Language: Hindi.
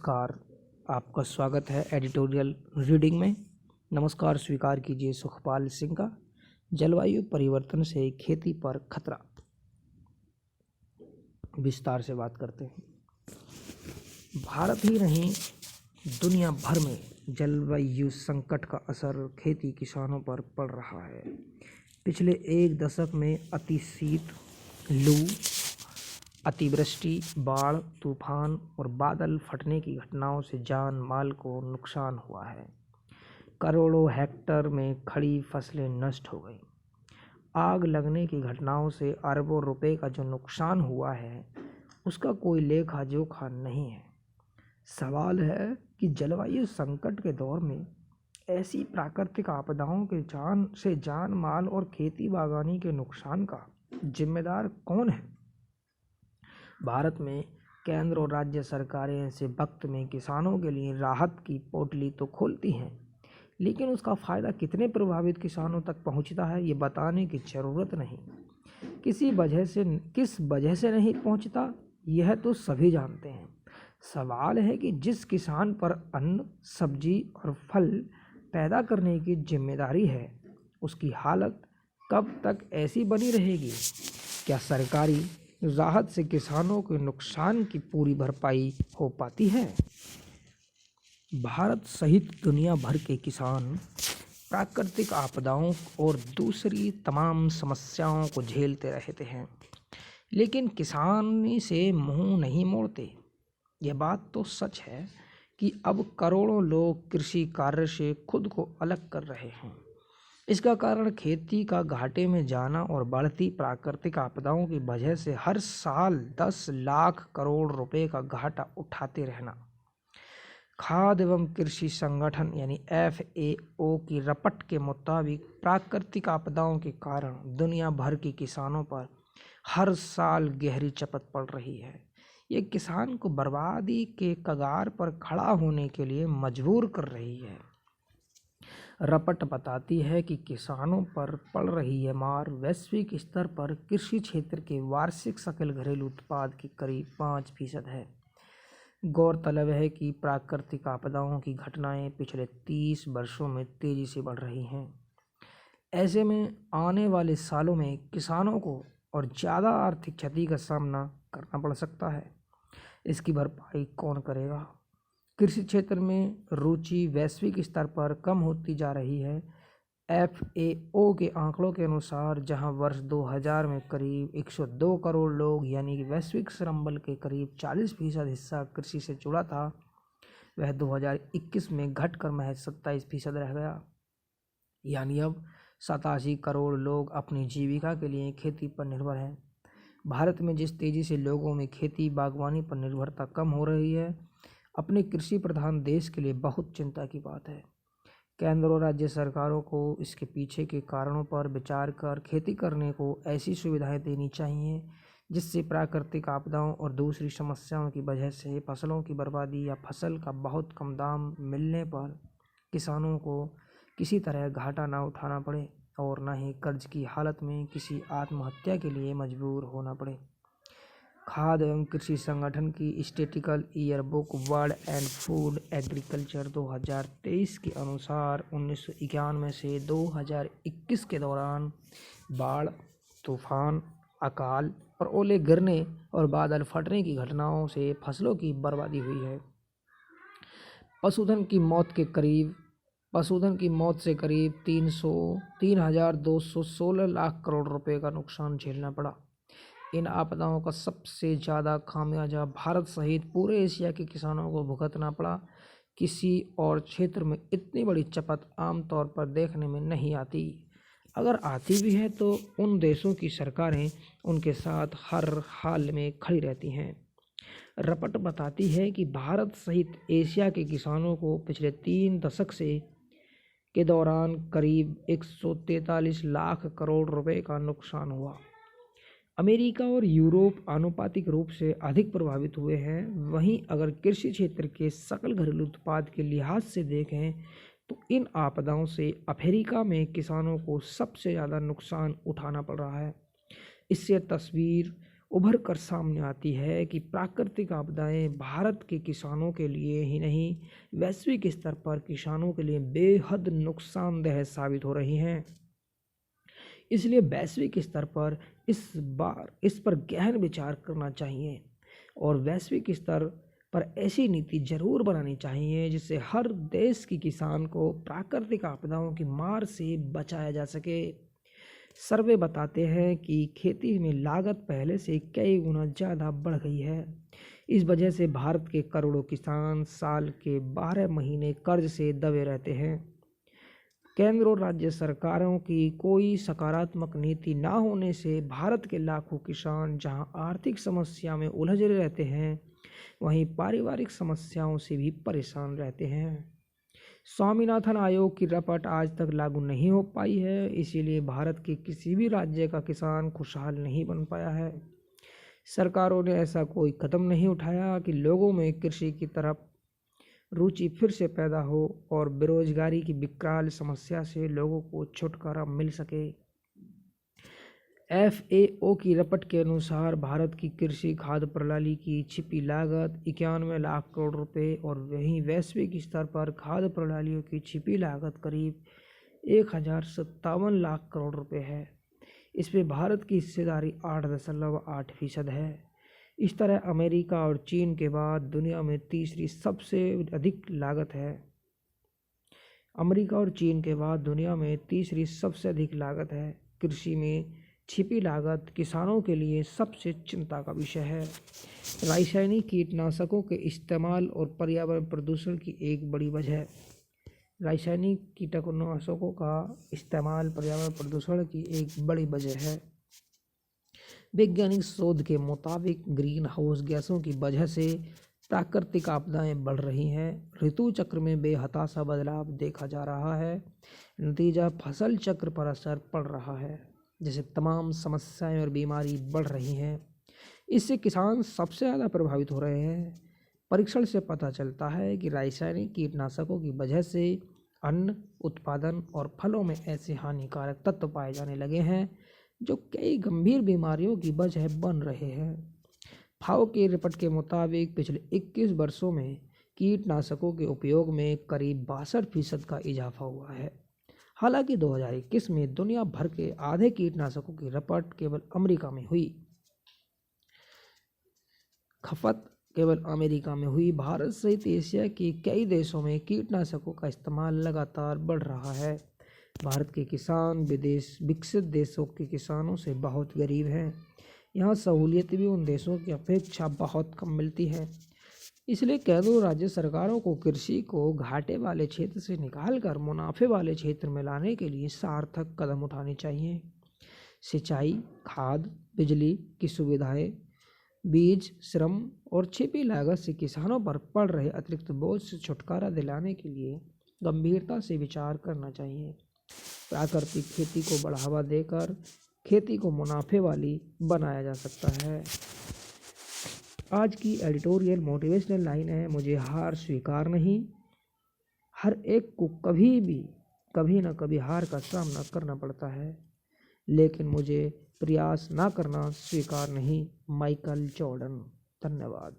नमस्कार, आपका स्वागत है एडिटोरियल रीडिंग में। नमस्कार स्वीकार कीजिए सुखपाल सिंह का जलवायु परिवर्तन से खेती पर खतरा। विस्तार से बात करते हैं। भारत ही नहीं, दुनिया भर में जलवायु संकट का असर खेती किसानों पर पड़ रहा है। पिछले एक दशक में अतिशीत, लू, अतिवृष्टि, बाढ़, तूफान और बादल फटने की घटनाओं से जान माल को नुकसान हुआ है। करोड़ों हेक्टेयर में खड़ी फसलें नष्ट हो गई। आग लगने की घटनाओं से अरबों रुपए का जो नुकसान हुआ है, उसका कोई लेखा जोखा नहीं है। सवाल है कि जलवायु संकट के दौर में ऐसी प्राकृतिक आपदाओं के जान माल और खेती बागवानी के नुकसान का जिम्मेदार कौन है। भारत में केंद्र और राज्य सरकारें ऐसे वक्त में किसानों के लिए राहत की पोटली तो खोलती हैं, लेकिन उसका फ़ायदा कितने प्रभावित किसानों तक पहुंचता है, ये बताने की ज़रूरत नहीं। किस वजह से नहीं पहुंचता, यह तो सभी जानते हैं। सवाल है कि जिस किसान पर अन्न, सब्जी और फल पैदा करने की जिम्मेदारी है, उसकी हालत कब तक ऐसी बनी रहेगी। क्या सरकारी राहत से किसानों के नुकसान की पूरी भरपाई हो पाती है। भारत सहित दुनिया भर के किसान प्राकृतिक आपदाओं और दूसरी तमाम समस्याओं को झेलते रहते हैं, लेकिन किसानी से मुंह नहीं मोड़ते। यह बात तो सच है कि अब करोड़ों लोग कृषि कार्य से खुद को अलग कर रहे हैं। इसका कारण खेती का घाटे में जाना और बढ़ती प्राकृतिक आपदाओं की वजह से हर साल 10 लाख करोड़ रुपए का घाटा उठाते रहना। खाद्य एवं कृषि संगठन यानी FAO की रपट के मुताबिक प्राकृतिक आपदाओं के कारण दुनिया भर के किसानों पर हर साल गहरी चपत पड़ रही है। ये किसान को बर्बादी के कगार पर खड़ा होने के लिए मजबूर कर रही है। रपट बताती है कि किसानों पर पड़ रही है मार वैश्विक स्तर पर कृषि क्षेत्र के वार्षिक सकल घरेलू उत्पाद की करीब 5% है। गौरतलब है कि प्राकृतिक आपदाओं की घटनाएं पिछले 30 वर्षों में तेजी से बढ़ रही हैं। ऐसे में आने वाले सालों में किसानों को और ज़्यादा आर्थिक क्षति का सामना करना पड़ सकता है। इसकी भरपाई कौन करेगा। कृषि क्षेत्र में रुचि वैश्विक स्तर पर कम होती जा रही है। FAO के आंकड़ों के अनुसार जहां वर्ष 2000 में करीब 102 करोड़ लोग यानी कि वैश्विक श्रम बल के करीब 40% हिस्सा कृषि से जुड़ा था, वह 2021 में घटकर महज 27% रह गया। यानी अब 87 करोड़ लोग अपनी जीविका के लिए खेती पर निर्भर हैं। भारत में जिस तेजी से लोगों में खेती बागवानी पर निर्भरता कम हो रही है, अपने कृषि प्रधान देश के लिए बहुत चिंता की बात है। केंद्र और राज्य सरकारों को इसके पीछे के कारणों पर विचार कर खेती करने को ऐसी सुविधाएं देनी चाहिए जिससे प्राकृतिक आपदाओं और दूसरी समस्याओं की वजह से फसलों की बर्बादी या फसल का बहुत कम दाम मिलने पर किसानों को किसी तरह घाटा ना उठाना पड़े और न ही कर्ज की हालत में किसी आत्महत्या के लिए मजबूर होना पड़े। खाद्य एवं कृषि संगठन की statistical year book world and food agriculture 2023 के अनुसार 1991 से 2021 के दौरान बाढ़, तूफान, अकाल और ओले गिरने और बादल फटने की घटनाओं से फसलों की बर्बादी हुई है। पशुधन की मौत से करीब 3,216 लाख करोड़ रुपए का नुकसान झेलना पड़ा। इन आपदाओं का सबसे ज़्यादा खामियाजा भारत सहित पूरे एशिया के किसानों को भुगतना पड़ा। किसी और क्षेत्र में इतनी बड़ी चपत आमतौर पर देखने में नहीं आती। अगर आती भी है तो उन देशों की सरकारें उनके साथ हर हाल में खड़ी रहती हैं। रपट बताती है कि भारत सहित एशिया के किसानों को पिछले 3 दशक के दौरान करीब 143 लाख करोड़ रुपए का नुकसान हुआ। अमेरिका और यूरोप आनुपातिक रूप से अधिक प्रभावित हुए हैं। वहीं अगर कृषि क्षेत्र के सकल घरेलू उत्पाद के लिहाज से देखें तो इन आपदाओं से अफ्रीका में किसानों को सबसे ज़्यादा नुकसान उठाना पड़ रहा है। इससे तस्वीर उभर कर सामने आती है कि प्राकृतिक आपदाएं भारत के किसानों के लिए ही नहीं, वैश्विक स्तर पर किसानों के लिए बेहद नुकसानदेह साबित हो रही हैं। इसलिए वैश्विक स्तर पर इस बार इस पर गहन विचार करना चाहिए और वैश्विक स्तर पर ऐसी नीति जरूर बनानी चाहिए जिससे हर देश की किसान को प्राकृतिक आपदाओं की मार से बचाया जा सके। सर्वे बताते हैं कि खेती में लागत पहले से कई गुना ज़्यादा बढ़ गई है। इस वजह से भारत के करोड़ों किसान साल के 12 महीने कर्ज से दबे रहते हैं। केंद्र और राज्य सरकारों की कोई सकारात्मक नीति ना होने से भारत के लाखों किसान जहां आर्थिक समस्या में उलझे रहते हैं, वहीं पारिवारिक समस्याओं से भी परेशान रहते हैं। स्वामीनाथन आयोग की रिपोर्ट आज तक लागू नहीं हो पाई है, इसीलिए भारत के किसी भी राज्य का किसान खुशहाल नहीं बन पाया है। सरकारों ने ऐसा कोई कदम नहीं उठाया कि लोगों में कृषि की तरफ रुचि फिर से पैदा हो और बेरोजगारी की विकराल समस्या से लोगों को छुटकारा मिल सके। FAO की रिपोर्ट के अनुसार भारत की कृषि खाद्य प्रणाली की छिपी लागत 91 लाख करोड़ रुपए और वहीं वैश्विक स्तर पर खाद्य प्रणालियों की छिपी लागत करीब 1057 लाख करोड़ रुपए है। इसमें भारत की हिस्सेदारी 8.8% है। इस तरह अमेरिका और चीन के बाद दुनिया में तीसरी सबसे अधिक लागत है। अमेरिका और चीन के बाद दुनिया में तीसरी सबसे अधिक लागत है। कृषि में छिपी लागत किसानों के लिए सबसे चिंता का विषय है। रासायनिक कीटनाशकों के इस्तेमाल और पर्यावरण प्रदूषण की एक बड़ी वजह। रासायनिक कीटनाशकों का इस्तेमाल पर्यावरण प्रदूषण की एक बड़ी वजह है। वैज्ञानिक शोध के मुताबिक ग्रीन हाउस गैसों की वजह से प्राकृतिक आपदाएं बढ़ रही हैं। ऋतु चक्र में बेहताशा बदलाव देखा जा रहा है। नतीजा फसल चक्र पर असर पड़ रहा है, जैसे तमाम समस्याएं और बीमारी बढ़ रही हैं। इससे किसान सबसे ज़्यादा प्रभावित हो रहे हैं। परीक्षण से पता चलता है कि रासायनिक कीटनाशकों की वजह से अन्न उत्पादन और फलों में ऐसे हानिकारक तत्व पाए जाने लगे हैं जो कई गंभीर बीमारियों की वजह बन रहे हैं। FAO की रिपोर्ट के मुताबिक पिछले 21 वर्षों में कीटनाशकों के उपयोग में करीब 62% का इजाफा हुआ है। हालांकि 2021 में दुनिया भर के आधे कीटनाशकों की रिपोर्ट केवल अमेरिका में हुई। खपत केवल अमेरिका में हुई। भारत सहित एशिया के कई देशों में कीटनाशकों का इस्तेमाल लगातार बढ़ रहा है। भारत के किसान विकसित देशों के किसानों से बहुत गरीब हैं। यहाँ सहूलियत भी उन देशों की अपेक्षा बहुत कम मिलती है। इसलिए केंद्र और राज्य सरकारों को कृषि को घाटे वाले क्षेत्र से निकालकर मुनाफे वाले क्षेत्र में लाने के लिए सार्थक कदम उठाने चाहिए। सिंचाई, खाद, बिजली की सुविधाएं, बीज, श्रम और छिपी लागत से किसानों पर पड़ रहे अतिरिक्त बोझ से छुटकारा दिलाने के लिए गंभीरता से विचार करना चाहिए। प्राकृतिक खेती को बढ़ावा देकर खेती को मुनाफे वाली बनाया जा सकता है। आज की एडिटोरियल मोटिवेशनल लाइन है, मुझे हार स्वीकार नहीं। हर एक को कभी ना कभी हार का सामना करना पड़ता है, लेकिन मुझे प्रयास ना करना स्वीकार नहीं। Michael Jordan. धन्यवाद।